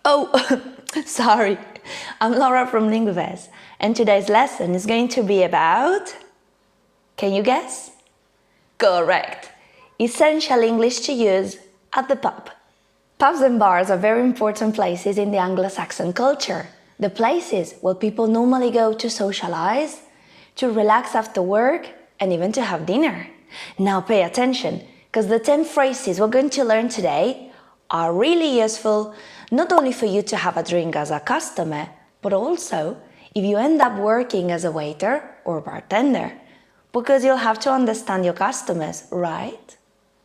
Oh, sorry. I'm Laura from Linguivers, and today's lesson is going to be about... Can you guess? Correct. Essential English to use at the pub. Pubs and bars are very important places in the Anglo-Saxon culture. The places where people normally go to socialize, to relax after work, and even to have dinner. Now pay attention, because the 10 phrases we're going to learn today are really useful, not only for you to have a drink as a customer, but also if you end up working as a waiter or bartender, because you'll have to understand your customers, right?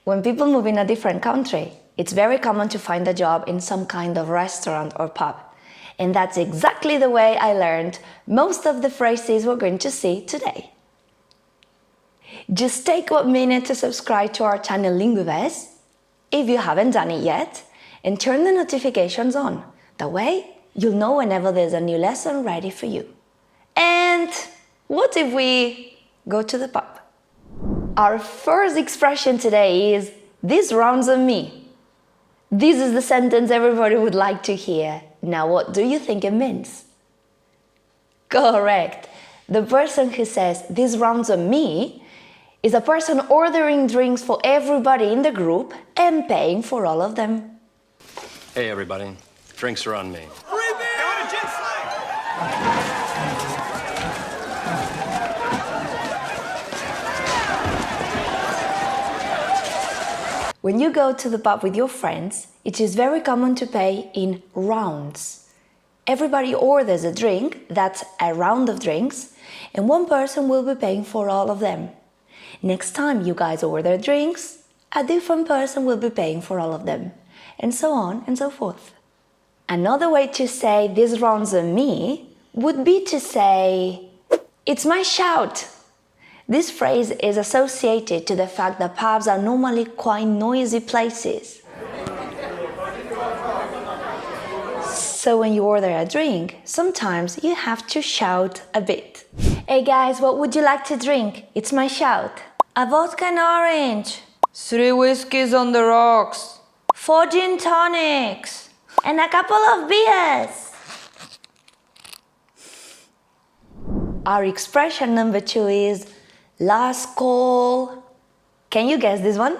When people move in a different country, it's very common to find a job in some kind of restaurant or pub. And that's exactly the way I learned most of the phrases we're going to see today. Just take 1 minute to subscribe to our channel Linguivers, if you haven't done it yet, and turn the notifications on. That way, you'll know whenever there's a new lesson ready for you. And what if we go to the pub? Our first expression today is, "This rounds on me." This is the sentence everybody would like to hear. Now, what do you think it means? Correct. The person who says, "This rounds on me," is a person ordering drinks for everybody in the group and paying for all of them. Hey everybody, drinks are on me. When you go to the pub with your friends, it is very common to pay in rounds. Everybody orders a drink, that's a round of drinks, and one person will be paying for all of them. Next time you guys order drinks, a different person will be paying for all of them, and so on and so forth. Another way to say "this rounds on me" would be to say, "It's my shout." This phrase is associated to the fact that pubs are normally quite noisy places. So when you order a drink, sometimes you have to shout a bit. "Hey guys, what would you like to drink? It's my shout." "A vodka and orange." "3 whiskeys on the rocks." "4 gin tonics." "And a couple of beers." Our expression number 2 is last call. Can you guess this one?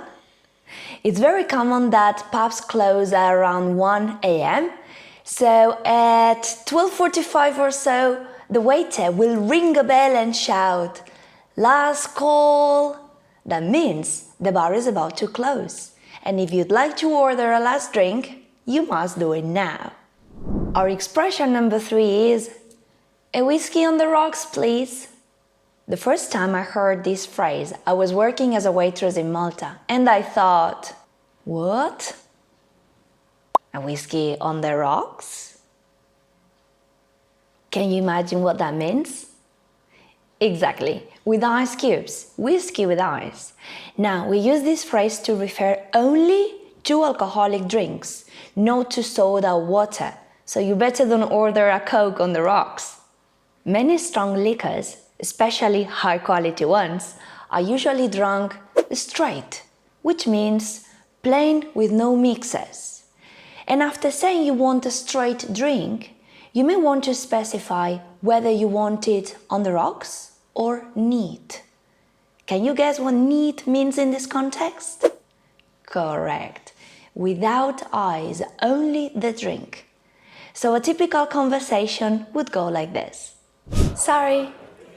It's very common that pubs close at around 1 a.m. So at 12:45 or so, the waiter will ring a bell and shout, "Last call." That means the bar is about to close. And if you'd like to order a last drink, you must do it now. Our expression number 3 is, "A whiskey on the rocks, please." The first time I heard this phrase, I was working as a waitress in Malta, and I thought, what? A whiskey on the rocks? Can you imagine what that means? Exactly, with ice cubes, whiskey with ice. Now, we use this phrase to refer only to alcoholic drinks, not to soda or water, so you better don't order a Coke on the rocks. Many strong liquors, especially high-quality ones, are usually drunk straight, which means plain with no mixers. And after saying you want a straight drink, you may want to specify whether you want it on the rocks or neat. Can you guess what neat means in this context? Correct. Without ice, only the drink. So a typical conversation would go like this. "Sorry,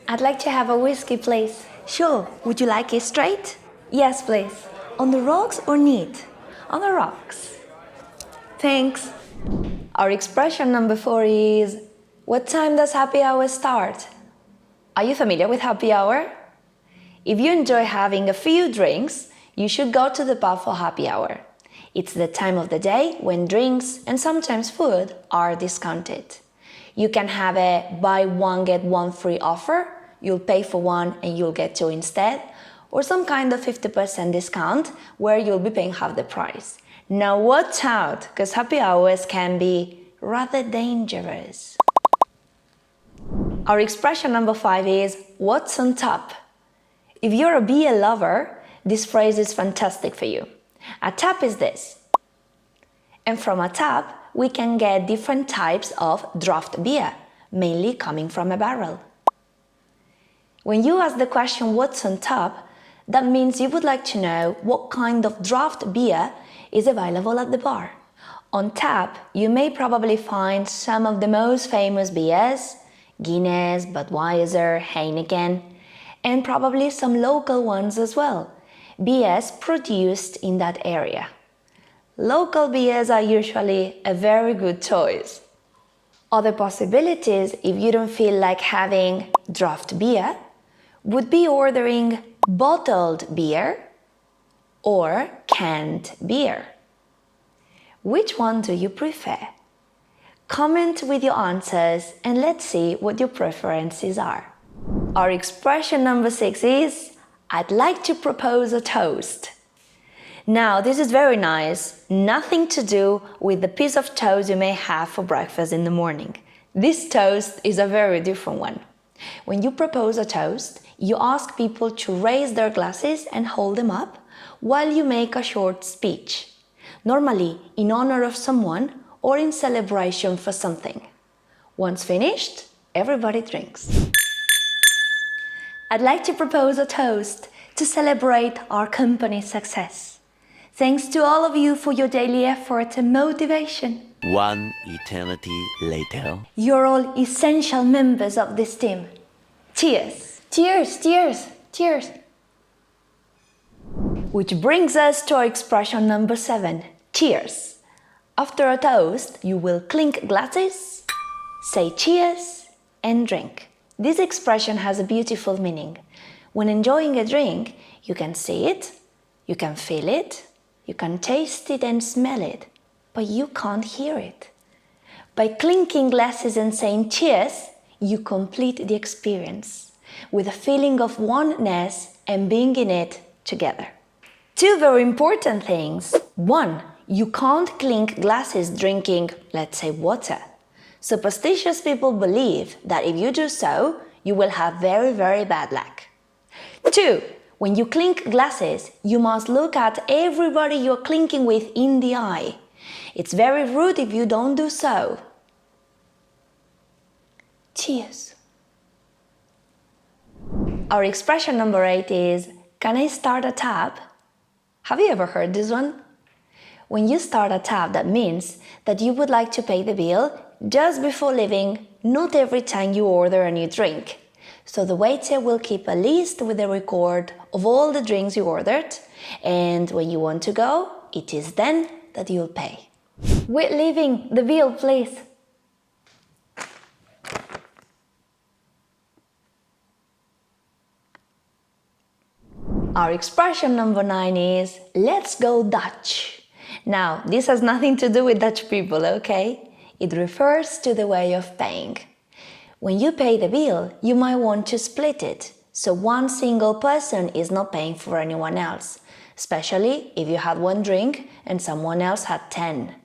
I'd like to have a whiskey, please." "Sure, would you like it straight?" "Yes, please." "On the rocks or neat?" "On the rocks." Thanks. Our expression number 4 is, "What time does happy hour start?" Are you familiar with happy hour? If you enjoy having a few drinks, you should go to the pub for happy hour. It's the time of the day when drinks and sometimes food are discounted. You can have a buy one get one free offer, you'll pay for one and you'll get two instead, or some kind of 50% discount where you'll be paying half the price. Now watch out, because happy hours can be rather dangerous. Our expression number 5 is, "What's on top?" If you're a beer lover, this phrase is fantastic for you. A tap is this. And from a tap, we can get different types of draft beer, mainly coming from a barrel. When you ask the question what's on top, that means you would like to know what kind of draft beer is available at the bar. On tap, you may probably find some of the most famous beers, Guinness, Budweiser, Heineken, and probably some local ones as well, beers produced in that area. Local beers are usually a very good choice. Other possibilities, if you don't feel like having draft beer, would be ordering bottled beer or canned beer. Which one do you prefer? Comment with your answers and let's see what your preferences are. Our expression number 6 is, I'd like to propose a toast. Now, this is very nice, nothing to do with the piece of toast you may have for breakfast in the morning. This toast is a very different one. When you propose a toast, you ask people to raise their glasses and hold them up while you make a short speech, normally in honor of someone or in celebration for something. Once finished, everybody drinks. I'd like to propose a toast to celebrate our company's success. Thanks to all of you for your daily effort and motivation. One eternity later. You're all essential members of this team. Cheers! Cheers! Cheers! Cheers! Which brings us to our expression number 7. Cheers! After a toast, you will clink glasses, say cheers, and drink. This expression has a beautiful meaning. When enjoying a drink, you can see it, you can feel it, you can taste it and smell it, but you can't hear it. By clinking glasses and saying cheers, you complete the experience with a feeling of oneness and being in it together. 2 very important things. 1, you can't clink glasses drinking, let's say, water. Superstitious people believe that if you do so, you will have very, very bad luck. 2, when you clink glasses, you must look at everybody you're clinking with in the eye. It's very rude if you don't do so. Cheers. Our expression number 8 is, can I start a tab? Have you ever heard this one? When you start a tab, that means that you would like to pay the bill just before leaving, not every time you order a new drink. So the waiter will keep a list with a record of all the drinks you ordered, and when you want to go, it is then that you'll pay. We're leaving the bill, please. Our expression number 9 is, let's go Dutch. Now, this has nothing to do with Dutch people, okay? It refers to the way of paying. When you pay the bill, you might want to split it, so one single person is not paying for anyone else, especially if you had 1 drink and someone else had 10.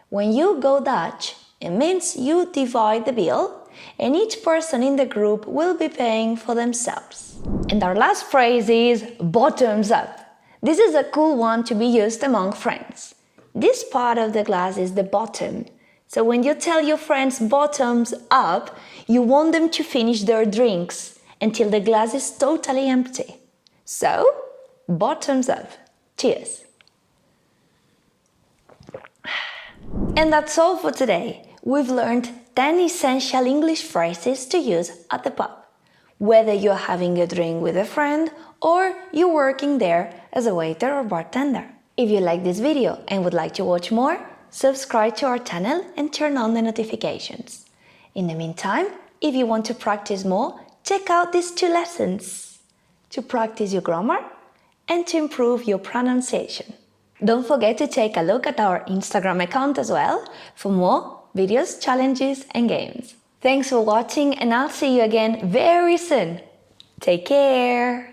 When you go Dutch, it means you divide the bill and each person in the group will be paying for themselves. And our last phrase is bottoms up. This is a cool one to be used among friends. This part of the glass is the bottom. So when you tell your friends bottoms up, you want them to finish their drinks until the glass is totally empty. So, bottoms up. Cheers. And that's all for today. We've learned 10 essential English phrases to use at the pub, whether you're having a drink with a friend or you're working there as a waiter or bartender. If you like this video and would like to watch more, subscribe to our channel and turn on the notifications. In the meantime, if you want to practice more, check out these 2 lessons to practice your grammar and to improve your pronunciation. Don't forget to take a look at our Instagram account as well for more videos, challenges and games. Thanks for watching and I'll see you again very soon. Take care!